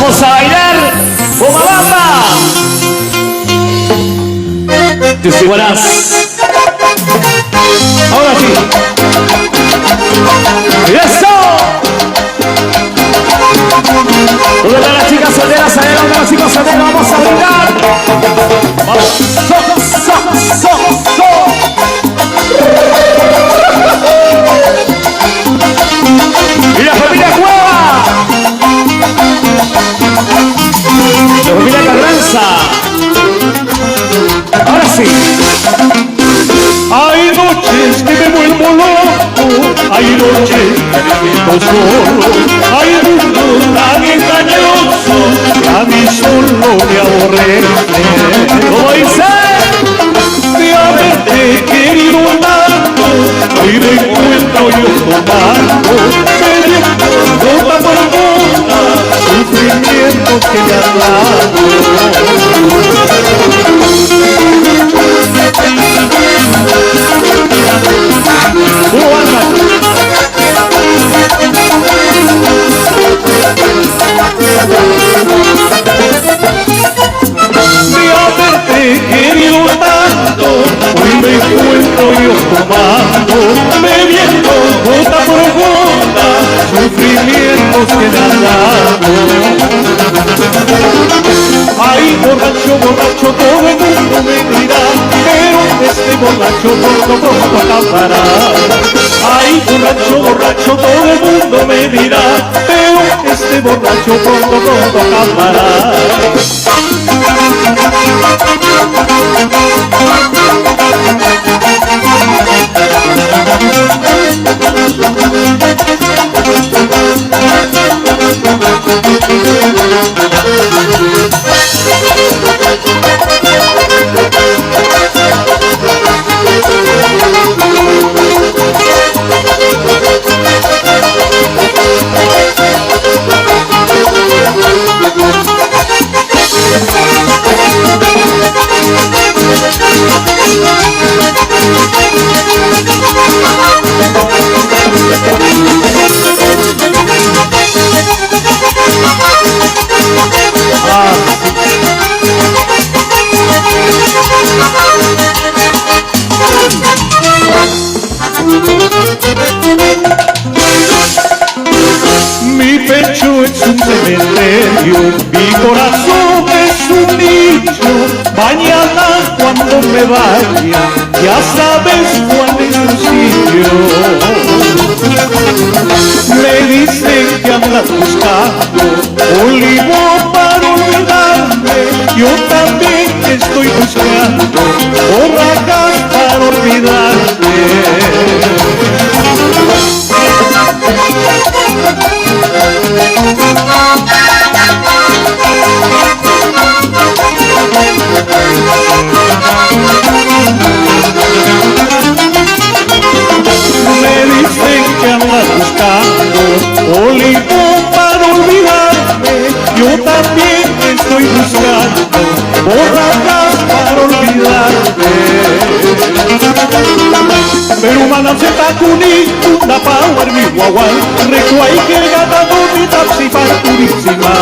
Vamos a bailar como bamba. Buenas. Ahora sí. ¡Eso! ¿Dónde están las chicas solteras? ¿Dónde están los chicos solteros? Vamos a brindar. Vamos. ¡Y la familia Cueva! ¡La familia Carranza! Ahora sí. Hay noches que me vuelvo loco, hay noches que me siento solo, hay mundos tan engañosos que a mí solo me aborrece. ¿Cómo dice? De haberte querido tanto, hoy me encuentro yo tomando, bebiendo gota por gota, sufrimientos que me han dado. De haberte querido tanto, hoy me encuentro yo tomando, bebiendo gota por gota, sufrimientos que me han dado. Ay, borracho, borracho, todo el mundo me dirá, pero este borracho pronto acabará. Ay, borracho, borracho, todo el mundo me dirá, pero este borracho pronto acabará. Mi pecho es un cementerio, mi corazón es un nicho. Mañana cuando me vaya, ya sabes cuál es tu sitio. Me dicen que andas buscando un limón para olvidarme. Yo también estoy buscando borrachas para olvidarte. Me dicen que andas buscando un limón para olvidarme. Yo también estoy buscando borrachas para olvidarte. Pero manamseta kuni una power mi guagual recuay que ganado mi tapsi para purísima.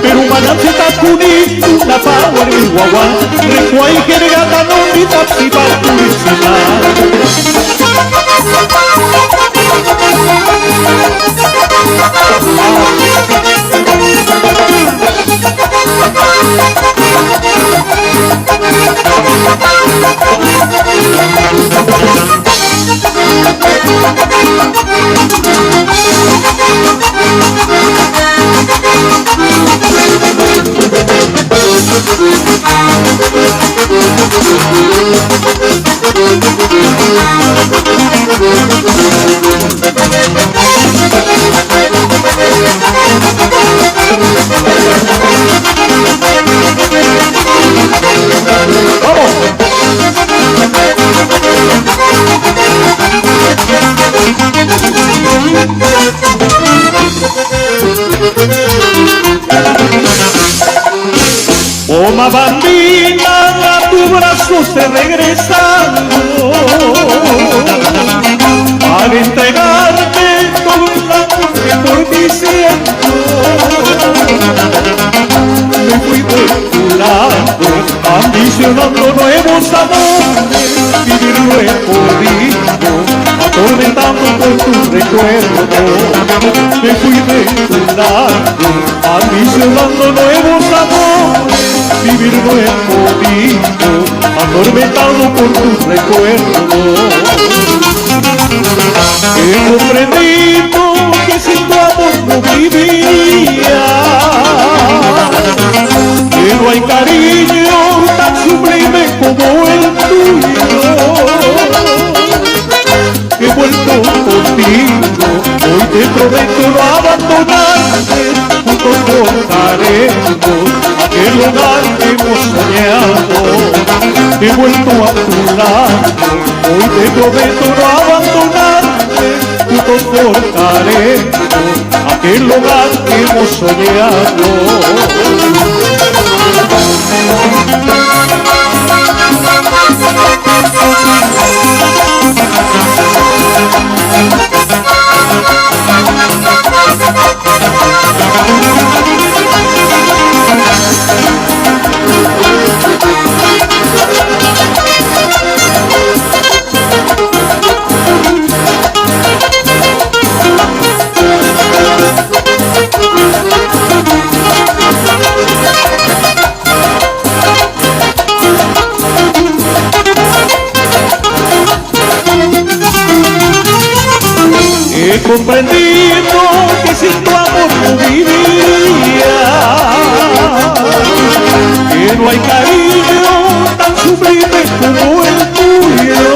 Pero manamseta kuni una power mi guagual recuay que ganado mi tapsi para purísima. Toma bambina, a tu brazo estoy regresando para entregarte todo el amor que por ti siento. nuevos amores, vivir no he podido, atormentado por tu recuerdo. Me fui de tu lado, ambicionando nuevos amores, vivir no he podido, atormentado por tu recuerdo. He comprendido que sin tu amor no viviría, que no hay cariño tan sublime como el tuyo. He vuelto contigo, hoy te prometo no abandonarte, juntos forjaremos aquel hogar que hemos soñado. He vuelto a tu lado, hoy te prometo no abandonarte, juntos forjaremos aquel hogar que hemos soñado. He comprendido que sin tu amor no viviría, que no hay cariño tan sublime como el tuyo.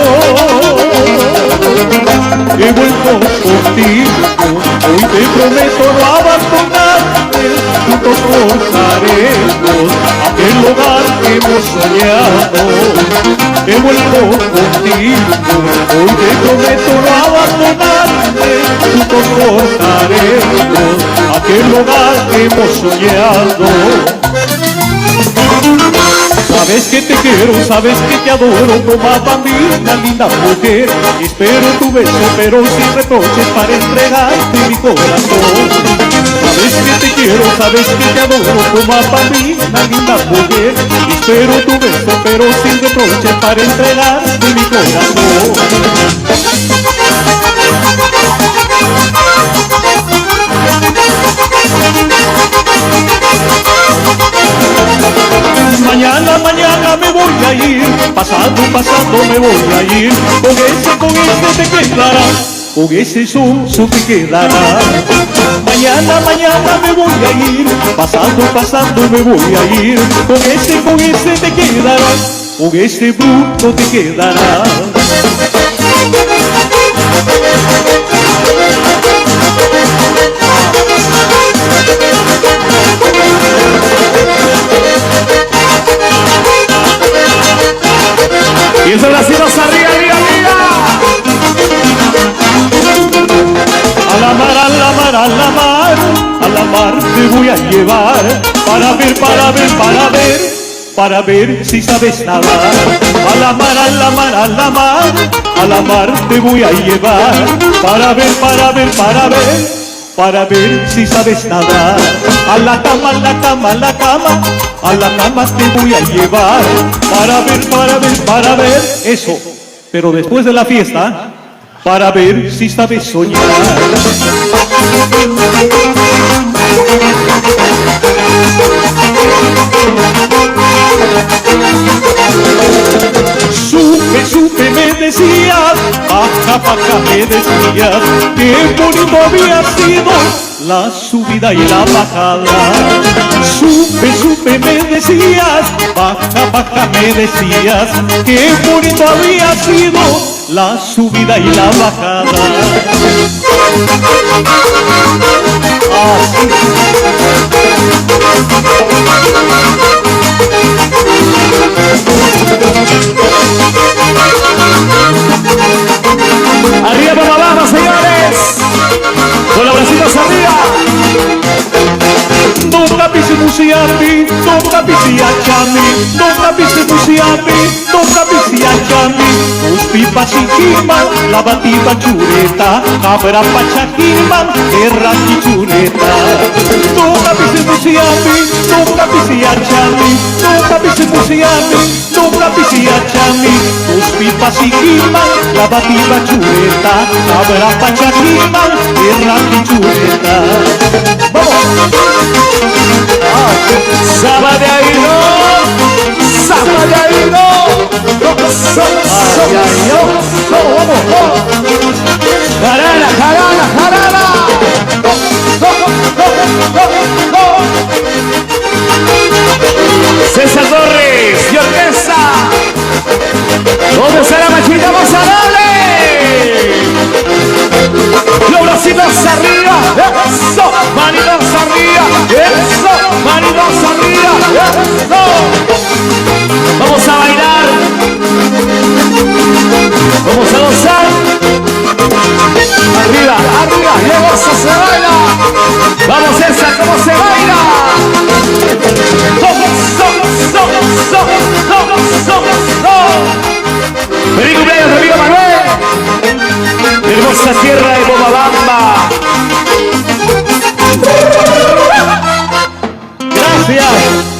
He vuelto contigo, hoy te prometo no abandonarte, juntos forjaremos aquel hogar que hemos soñado. He vuelto contigo, hoy te prometo no abandonarte, juntos forjaremos aquel hogar que hemos soñado. Sabes que te quiero, sabes que te adoro como a Bambina, linda mujer. Espero tu beso, pero sin reproches para entregarte mi corazón. Sabes que te quiero, sabes que te adoro como a Bambina, linda mujer. Espero tu beso, pero sin reproches para entregarte mi corazón. Mañana, mañana me voy a ir, pasando, pasando me voy a ir. Con ese te quedarás, con ese son te quedarás. Mañana, mañana me voy a ir, pasando, pasando me voy a ir. Con ese te quedarás, con ese bruto te quedarás. Y esos bracitos arriba, arriba, arriba. A la mar, a la mar, a la mar, a la mar te voy a llevar para ver, para ver, para ver, para ver si sabes nadar. A la mar, a la mar, a la mar, a la mar te voy a llevar para ver, para ver, para ver, para ver si sabes nadar. A la cama, a la cama, a la cama, a la cama te voy a llevar para ver, para ver, para ver. Eso, pero después de la fiesta, para ver si sabes soñar. Supe, supe, me decías, paja, paja, me decías, qué bonito había sido la subida y la bajada. Supe, supe, me decías, baja, baja, me decías, qué bonito había sido la subida y la bajada. Arriba para abajo, señores. Con los bracitos arriba. Nunca pise musiapi, nunca pise achami, nunca pise musiapi, nunca pise achami. Uspipa chiquiman, la batiba chureta, cabra pachaquiman, erra chureta. Nunca pise musiapi, nunca pisi a chami, nunca pisi a mí, nunca pisi a chami. Tus pipas y quiman, la bativa chuleta, habrá pachaquiman, tierra y chuleta. Sábado ahí no, sábado ahí no, jarana, jarana, jarana. César Torres y orquesta. ¿Dónde está la machita? Vamos a darle. Los bracitos arriba, eso, manitos arriba, eso, manitos arriba, eso. Vamos a bailar, vamos a gozar. Arriba, arriba, y eso se baila. Vamos César, ¿cómo se baila? Feliz cumpleaños, amigo Manuel. Hermosa tierra de Pomabamba. Gracias.